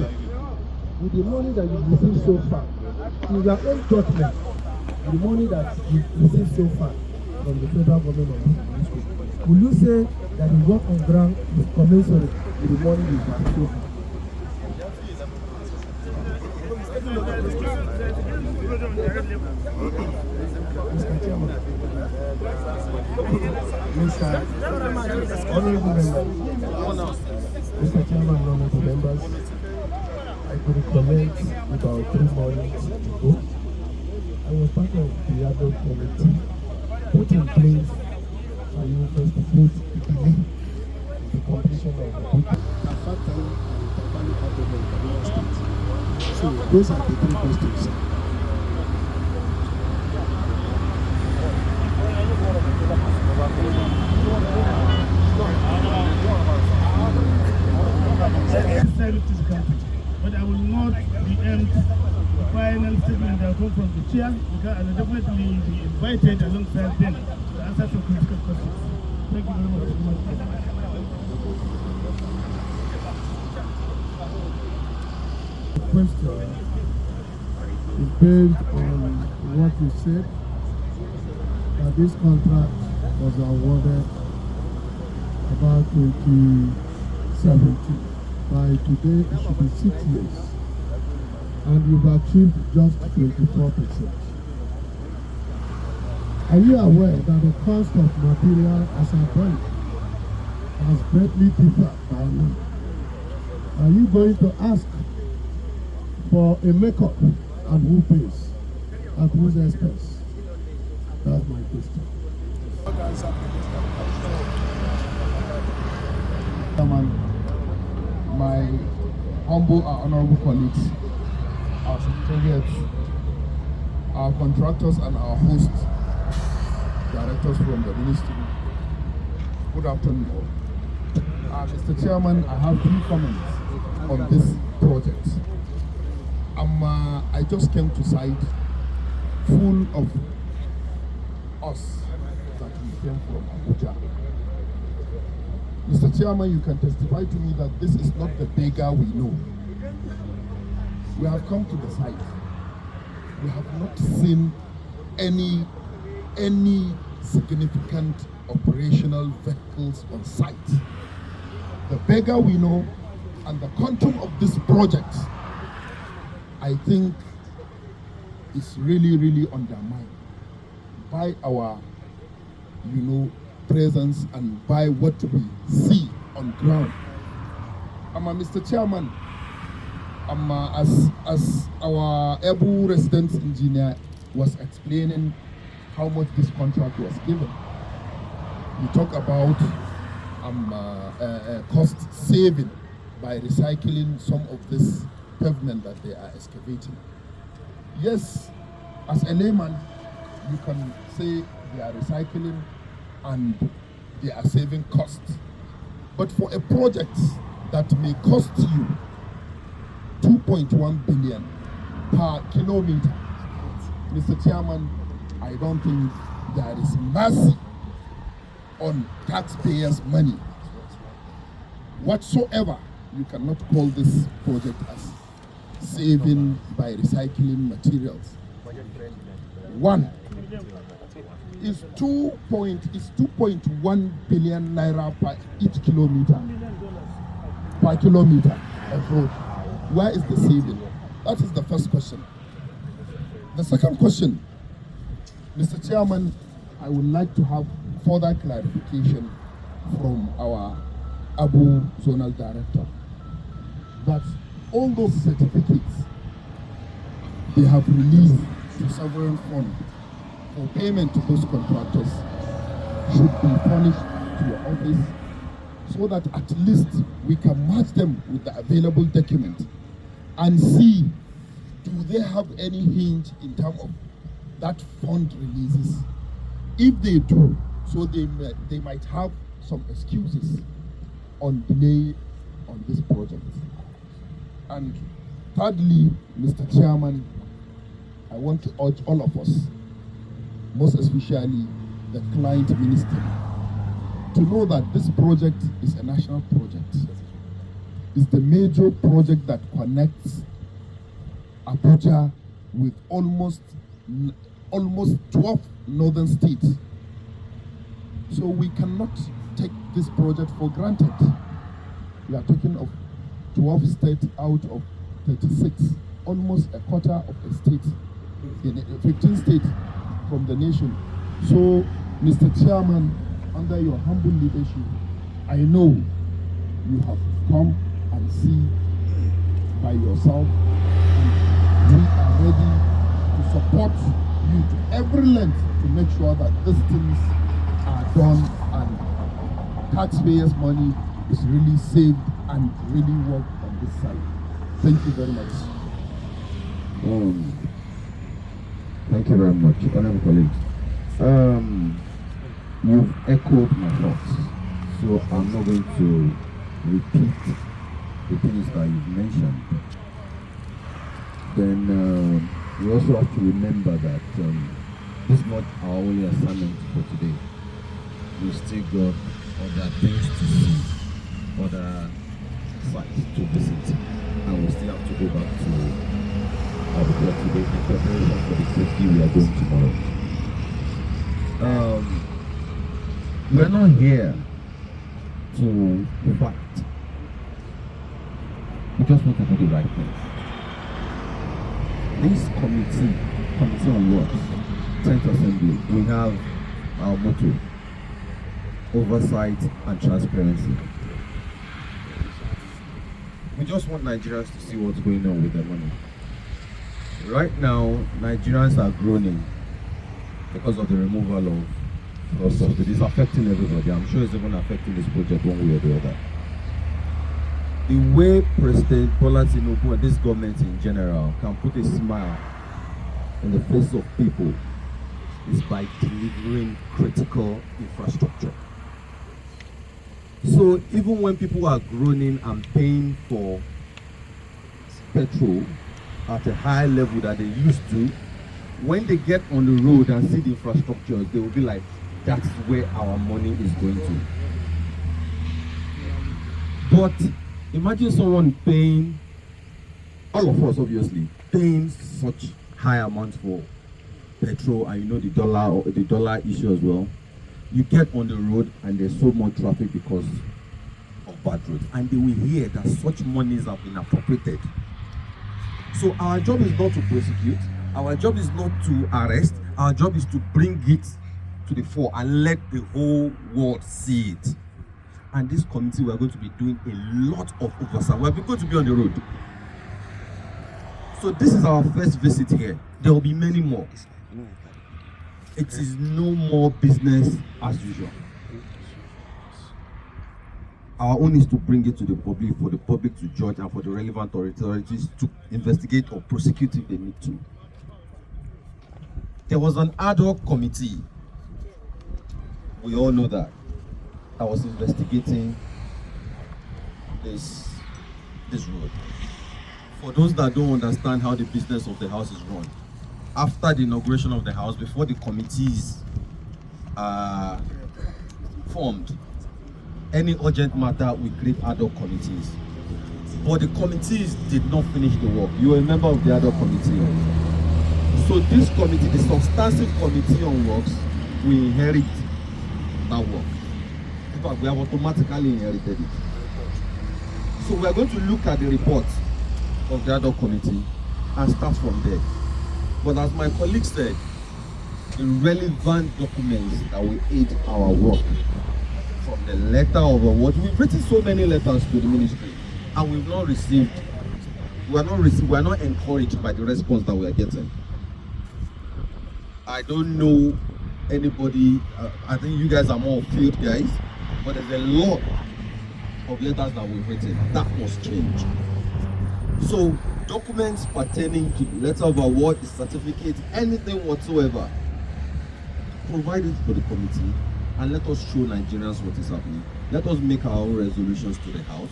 do with the money that you received so far, in your own judgment, the money that you received so far from the federal government of this administration, will you say that the work on ground is commensurate with the money you have so far? Mr. Chairman, Mr. Chairman, honorable members, I could recollect about 3 mornings ago, I was part of the adult committee put in place to investigate the completion of the book. So those are the 3 questions. But I will not preempt the final statement that will come from the chair, because I will definitely be invited alongside them to answer some critical questions. Thank you very much. The question is based on what you said, that this contract was awarded about 2017. By today, it should be 6 years, and you've achieved just 24%. Are you aware that the cost of material as a brand has greatly differed by now? Are you going to ask for a makeup, and who pays? At whose expense? That's my question. My humble and honorable colleagues, our secretariats, our contractors, and our host directors from the ministry, good afternoon. Mr. Chairman, I have 3 comments on this project. I just came to site full of us that we came from Abuja. Mr. Chairman, you can testify to me that this is not the beggar we know. We have come to the site. We have not seen any significant operational vehicles on site. The beggar we know and the quantum of this project, I think, is really undermined by our, presence and by what we see on ground. Mr. Chairman, as our Ebu resident engineer was explaining how much this contract was given, we talk about cost saving by recycling some of this pavement that they are excavating. Yes, as a layman, you can say they are recycling and they are saving costs. But for a project that may cost you 2.1 billion per kilometer, Mr. Chairman, I don't think there is mercy on taxpayers' money whatsoever. You cannot call this project as saving by recycling materials. One is 2.1 billion naira per each kilometer of road. Where is the saving? That is the first question. The second question, Mr. Chairman, I would like to have further clarification from our Abu Zonal Director that all those certificates they have released to sovereign fund for payment to those contractors should be furnished to your office so that at least we can match them with the available document and see, do they have any hinge in terms of that fund releases? If they do, so they might have some excuses on delay on this project. And thirdly, Mr. Chairman, I want to urge all of us, most especially the client minister, to know that this project is a national project. is the major project that connects Abuja with almost 12 northern states. So we cannot take this project for granted. We are talking of 12 states out of 36, almost a quarter of a state, 15 states from the nation. So, Mr. Chairman, under your humble leadership, I know you have come and see by yourself, and we are ready to support you to every length to make sure that these things are done and taxpayers' money is really saved and really worked on this side. Thank you very much. Thank you very much, honorable colleagues. You've echoed my thoughts, so I'm not going to repeat the things that you've mentioned. Then we also have to remember that this is not our only assignment for today. We still got other things to see, other sites to visit, and we still have to go back to Abuja today in preparation for the safety we are going tomorrow. We're not here to fight. We just want to do the right thing. This committee on what? 10th Assembly, we have our motto: oversight and transparency. We just want Nigerians to see what's going on with their money. Right now, Nigerians are groaning because of the removal of subsidies. It's affecting everybody. I'm sure it's even affecting this project one way or the other. The way President Bola Tinubu and this government in general can put a smile on the face of people is by delivering critical infrastructure. So even when people are groaning and paying for petrol at a high level that they used to, when they get on the road and see the infrastructure, they will be like, that's where our money is going to. But imagine someone paying, all of us obviously, paying such high amounts for petrol, and you know the dollar issue as well. You get on the road and there's so much traffic because of bad roads, and they will hear that such monies have been appropriated. So our job is not to prosecute, our job is not to arrest, our job is to bring it to the fore and let the whole world see it. And this committee, we are going to be doing a lot of oversight. We are going to be on the road. So this is our first visit here. There will be many more. It is no more business as usual. Our own is to bring it to the public, for the public to judge, and for the relevant authorities to investigate or prosecute if they need to. There was an ad hoc committee, we all know that, I was investigating this road. For those that don't understand how the business of the house is run, after the inauguration of the house, before the committees are formed, any urgent matter, we create ad hoc committees. But the committees did not finish the work. You are a member of the ad hoc committee. So this committee, the substantive committee on works, we inherit that work. In fact, we have automatically inherited it. So we are going to look at the report of the ad hoc committee and start from there. But as my colleague said, the relevant documents that will aid our work, from the letter of award, we've written so many letters to the ministry, and we've not received, we are not encouraged by the response that we are getting. I don't know anybody, I think you guys are more field guys, but there's a lot of letters that we've written. That must change. So documents pertaining to the letter of award, the certificate, anything whatsoever, provide it for the committee and let us show Nigerians what is happening. Let us make our own resolutions to the House,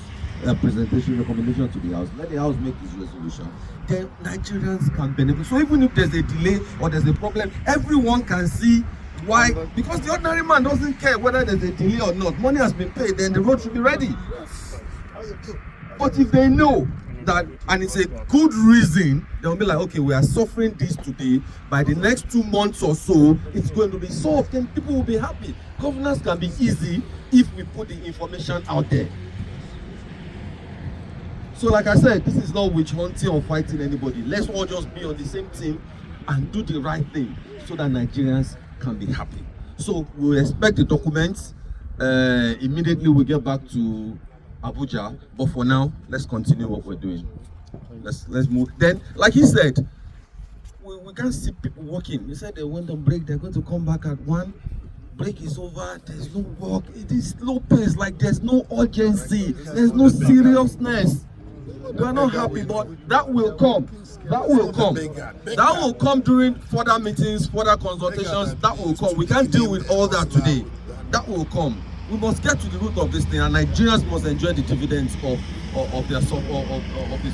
presentation, recommendation to the House. Let the House make this resolution. Then Nigerians can benefit. So even if there's a delay or there's a problem, everyone can see why. Because the ordinary man doesn't care whether there's a delay or not. Money has been paid, then the road should be ready. But if they know that, and it's a good reason, they'll be like, okay, we are suffering this today. By the next 2 months or so, it's going to be solved, and people will be happy. Governance can be easy if we put the information out there. So like I said, this is not witch hunting or fighting anybody. Let's all just be on the same team and do the right thing so that Nigerians can be happy. So we'll expect the documents. Immediately we get back to Abuja, but for now, let's continue what we're doing. Let's move. Then, like he said, we can't see people working. He said they went on break, they're going to come back at 1. Break is over, there's no work, it is slow pace, like there's no urgency, there's no seriousness. We're not happy, but that will come. That will come. That will come during further meetings, further consultations. That will come. We can't deal with all that today. That will come. We must get to the root of this thing, and Nigerians must enjoy the dividends of the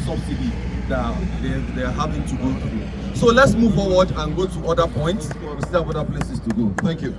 subsidy that they're having to go through. So let's move forward and go to other points. We still have other places to go. Thank you.